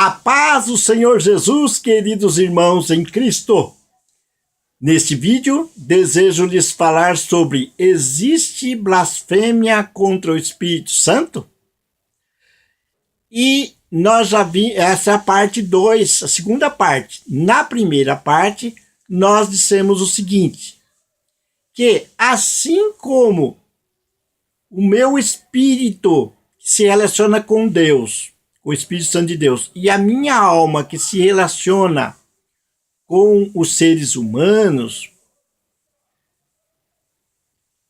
A paz do Senhor Jesus, queridos irmãos em Cristo. Neste vídeo, desejo lhes falar sobre: existe blasfêmia contra o Espírito Santo? E nós já vimos, essa é a parte 2, a segunda parte. Na primeira parte, nós dissemos o seguinte, que assim como o meu espírito se relaciona com Deus, o Espírito Santo de Deus, e a minha alma que se relaciona com os seres humanos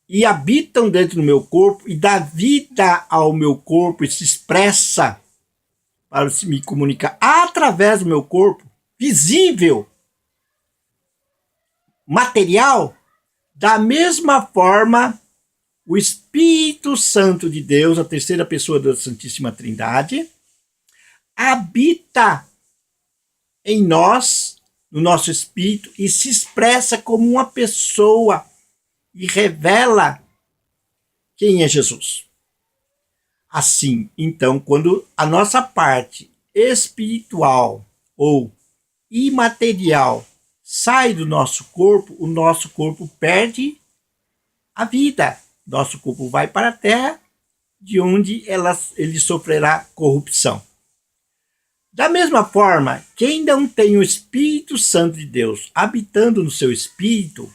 e habitam dentro do meu corpo e dá vida ao meu corpo e se expressa para se me comunicar através do meu corpo, visível, material, da mesma forma, o Espírito Santo de Deus, a terceira pessoa da Santíssima Trindade, habita em nós, no nosso espírito, e se expressa como uma pessoa e revela quem é Jesus. Assim, então, quando a nossa parte espiritual ou imaterial sai do nosso corpo, o nosso corpo perde a vida. Nosso corpo vai para a terra, de onde ele sofrerá corrupção. Da mesma forma, quem não tem o Espírito Santo de Deus habitando no seu espírito,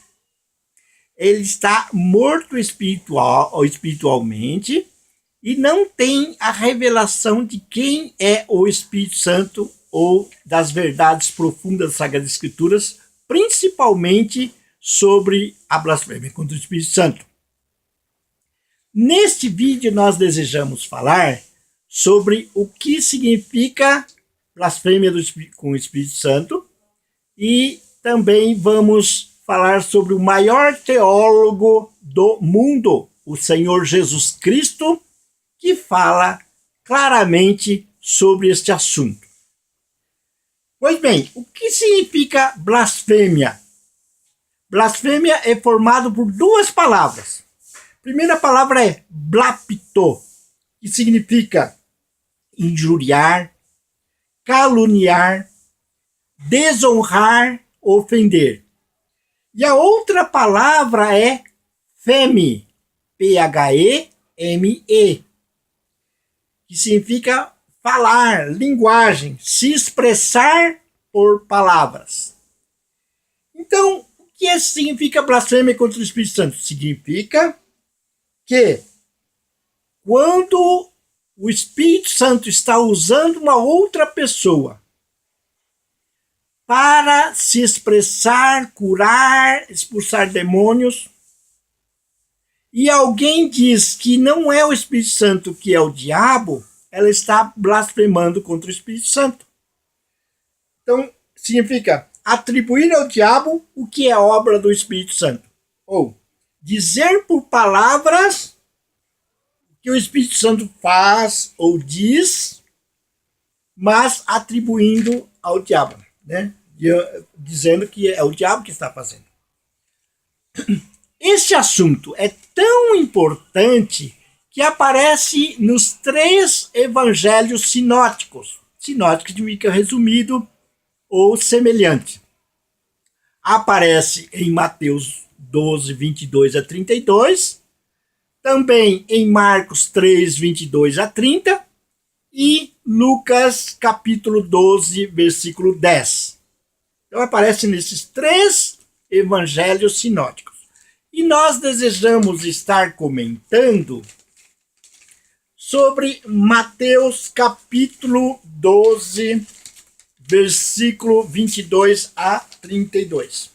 ele está morto espiritualmente e não tem a revelação de quem é o Espírito Santo ou das verdades profundas das Sagradas Escrituras, principalmente sobre a blasfêmia contra o Espírito Santo. Neste vídeo nós desejamos falar sobre o que significa blasfêmia com o Espírito Santo e também vamos falar sobre o maior teólogo do mundo, o Senhor Jesus Cristo, que fala claramente sobre este assunto. Pois bem, o que significa blasfêmia? Blasfêmia é formado por duas palavras. A primeira palavra é blapto, que significa injuriar, caluniar, desonrar, ofender. E a outra palavra é pheme, P-H-E-M-E, que significa falar, linguagem, se expressar por palavras. Então, o que significa blasfêmia contra o Espírito Santo? Significa que quando o Espírito Santo está usando uma outra pessoa para se expressar, curar, expulsar demônios, e alguém diz que não é o Espírito Santo que é o diabo, ela está blasfemando contra o Espírito Santo. Então, significa atribuir ao diabo o que é obra do Espírito Santo. Ou dizer por palavras que o Espírito Santo faz ou diz, mas atribuindo ao diabo, né? Dizendo que é o diabo que está fazendo. Este assunto é tão importante que aparece nos 3 evangelhos sinóticos. Sinótico significa resumido ou semelhante. Aparece em Mateus 12, 22 a 32, também em Marcos 3, 22 a 30 e Lucas capítulo 12, versículo 10. Então aparece nesses 3 evangelhos sinóticos. E nós desejamos estar comentando sobre Mateus capítulo 12, versículo 22 a 32.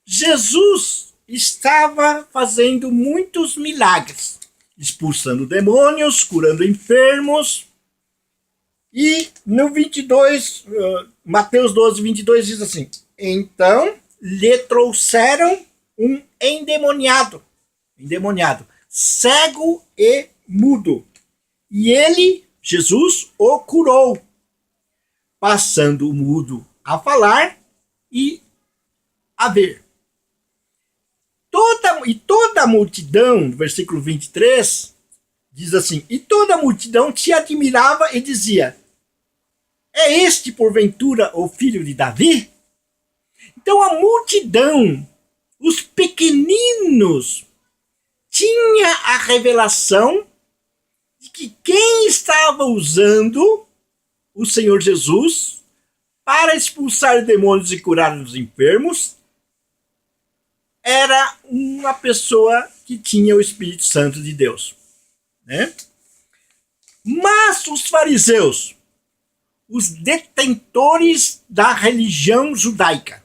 Jesus estava fazendo muitos milagres, expulsando demônios, curando enfermos. E no 22, Mateus 12, 22 diz assim: então lhe trouxeram um endemoniado, cego e mudo. E ele, Jesus, o curou, passando o mudo a falar e a ver. Toda a multidão, no versículo 23, diz assim: e toda a multidão te admirava e dizia: É este, porventura, o filho de Davi? Então a multidão, os pequeninos, tinha a revelação de que quem estava usando o Senhor Jesus para expulsar demônios e curar os enfermos era uma pessoa que tinha o Espírito Santo de Deus, né? Mas os fariseus, os detentores da religião judaica,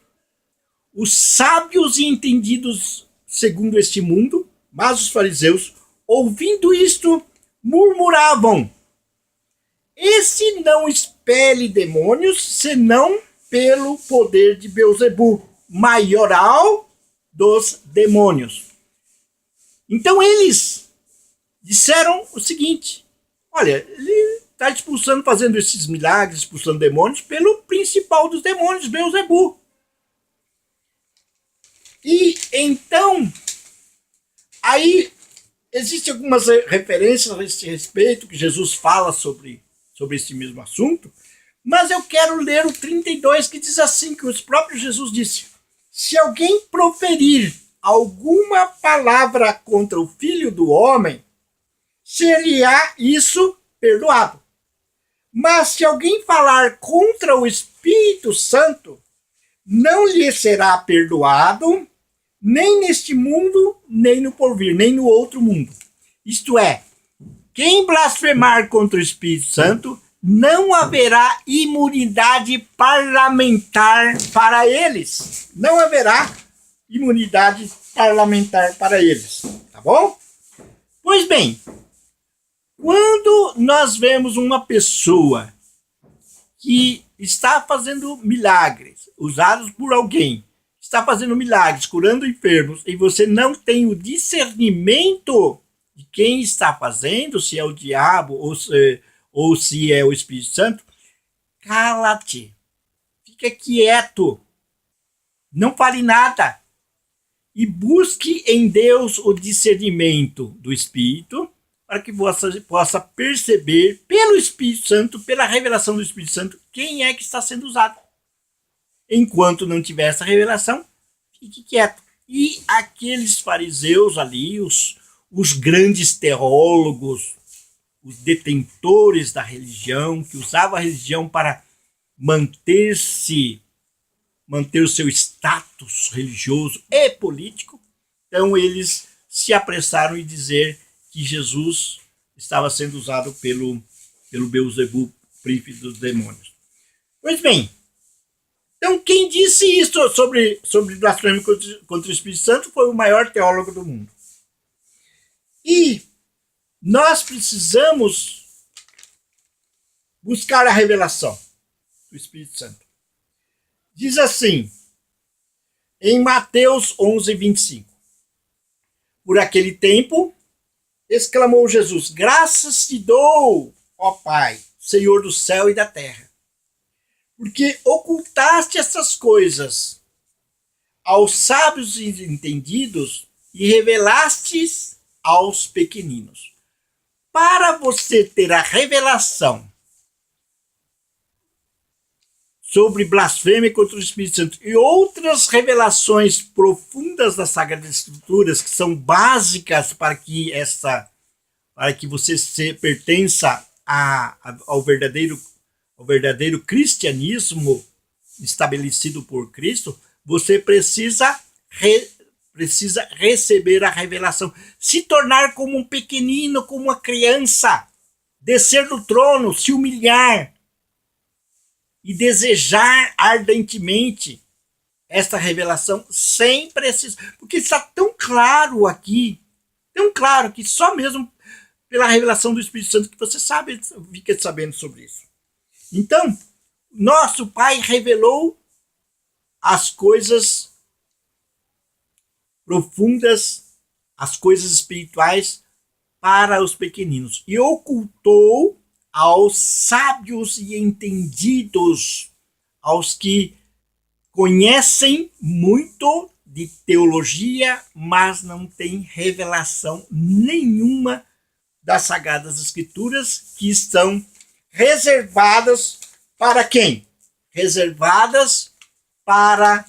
os sábios e entendidos segundo este mundo, mas os fariseus, ouvindo isto, murmuravam: esse não expele demônios, senão pelo poder de Beelzebu, maioral dos demônios. Então eles disseram o seguinte: olha, ele está expulsando, fazendo esses milagres, expulsando demônios, pelo principal dos demônios, Beelzebu. E então, aí existem algumas referências a esse respeito, que Jesus fala sobre esse mesmo assunto, mas eu quero ler o 32, que diz assim, que o próprio Jesus disse: se alguém proferir alguma palavra contra o Filho do Homem, seria isso perdoado. Mas se alguém falar contra o Espírito Santo, não lhe será perdoado, nem neste mundo, nem no porvir, nem no outro mundo. Isto é, quem blasfemar contra o Espírito Santo, não haverá imunidade parlamentar para eles. Não haverá imunidade parlamentar para eles. Tá bom? Pois bem, quando nós vemos uma pessoa que está fazendo milagres, usados por alguém, está fazendo milagres, curando enfermos, e você não tem o discernimento de quem está fazendo, se é o diabo ou se é o Espírito Santo, cala-te, fica quieto, não fale nada, e busque em Deus o discernimento do Espírito, para que você possa perceber pelo Espírito Santo, pela revelação do Espírito Santo, quem é que está sendo usado. Enquanto não tiver essa revelação, fique quieto. E aqueles fariseus ali, os grandes teólogos, os detentores da religião, que usavam a religião para manter o seu status religioso e político, então eles se apressaram em dizer que Jesus estava sendo usado pelo Beelzebu, príncipe dos demônios. Pois bem, então quem disse isso sobre blasfêmia contra o Espírito Santo foi o maior teólogo do mundo. E nós precisamos buscar a revelação do Espírito Santo. Diz assim, em Mateus 11, 25. Por aquele tempo, exclamou Jesus: graças te dou, ó Pai, Senhor do céu e da terra, porque ocultaste essas coisas aos sábios e entendidos e revelastes aos pequeninos. Para você ter a revelação sobre blasfêmia contra o Espírito Santo e outras revelações profundas das Sagradas Escrituras, que são básicas para que você pertença ao verdadeiro cristianismo estabelecido por Cristo, você precisa receber a revelação, se tornar como um pequenino, como uma criança, descer do trono, se humilhar e desejar ardentemente esta revelação sem precisar, porque está tão claro aqui, tão claro que só mesmo pela revelação do Espírito Santo que você fica sabendo sobre isso. Então, nosso Pai revelou as coisas profundas, as coisas espirituais para os pequeninos e ocultou aos sábios e entendidos, aos que conhecem muito de teologia, mas não têm revelação nenhuma das Sagradas Escrituras, que estão reservadas Para quem? Reservadas para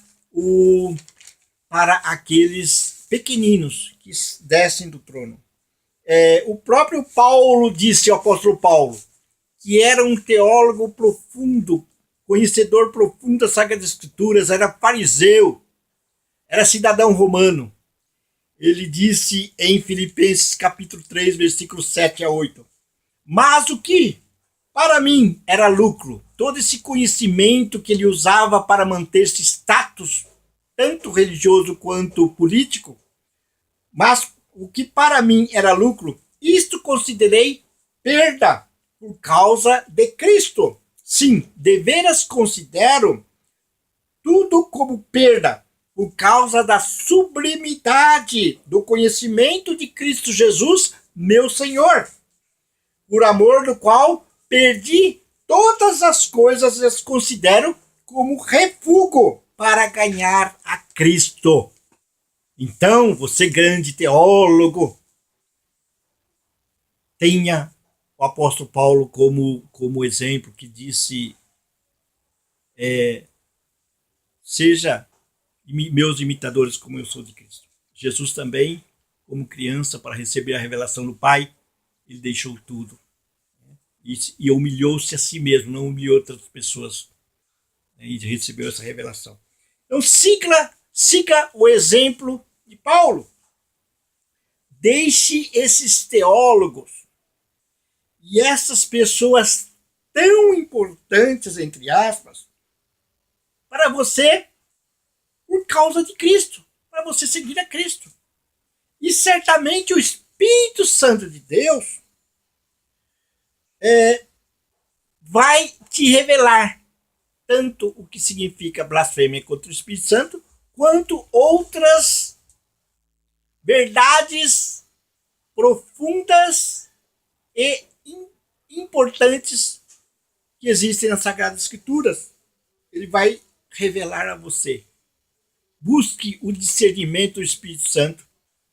para aqueles pequeninos que descem do trono. O próprio Paulo disse, o apóstolo Paulo, que era um teólogo profundo, conhecedor profundo das Sagradas Escrituras, era fariseu, era cidadão romano. Ele disse em Filipenses capítulo 3, versículos 7 a 8, mas o que para mim era lucro, todo esse conhecimento que ele usava para manter-se status, tanto religioso quanto político, mas o que para mim era lucro, isto considerei perda por causa de Cristo. Sim, deveras considero tudo como perda por causa da sublimidade do conhecimento de Cristo Jesus, meu Senhor, por amor do qual perdi todas as coisas e as considero como refúgio para ganhar a Cristo. Então, você grande teólogo, tenha o apóstolo Paulo como exemplo, que disse, seja meus imitadores como eu sou de Cristo. Jesus também, como criança, para receber a revelação do Pai, ele deixou tudo. E humilhou-se a si mesmo, não humilhou outras pessoas. E recebeu essa revelação. Então siga o exemplo de Paulo. Deixe esses teólogos e essas pessoas tão importantes, entre aspas, para você, por causa de Cristo, para você seguir a Cristo. E certamente o Espírito Santo de Deus vai te revelar tanto o que significa blasfêmia contra o Espírito Santo, quanto outras verdades profundas e importantes que existem nas Sagradas Escrituras. Ele vai revelar a você. Busque o discernimento do Espírito Santo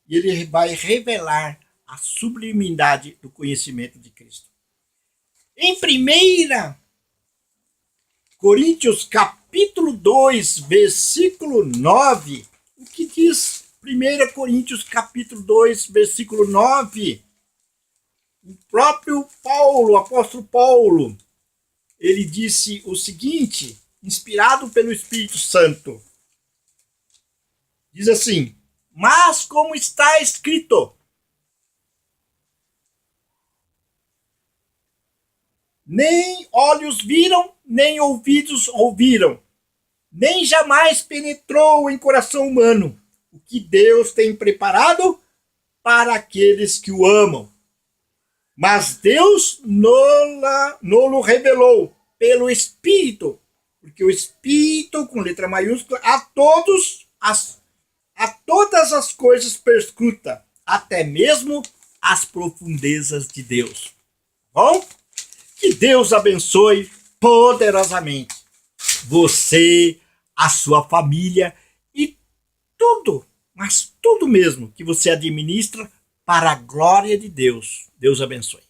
e ele vai revelar a sublimidade do conhecimento de Cristo. Em 1 Coríntios capítulo 2, versículo 9, o que diz 1 Coríntios capítulo 2, versículo 9? O próprio Paulo, o apóstolo Paulo, ele disse o seguinte, inspirado pelo Espírito Santo. Diz assim, mas como está escrito, nem olhos viram, nem ouvidos ouviram, nem jamais penetrou em coração humano o que Deus tem preparado para aqueles que o amam. Mas Deus não revelou pelo Espírito, porque o Espírito, com letra maiúscula, a todas as coisas perscruta, até mesmo as profundezas de Deus. Bom? Que Deus abençoe poderosamente você, a sua família e tudo, mas tudo mesmo que você administra para a glória de Deus. Deus abençoe.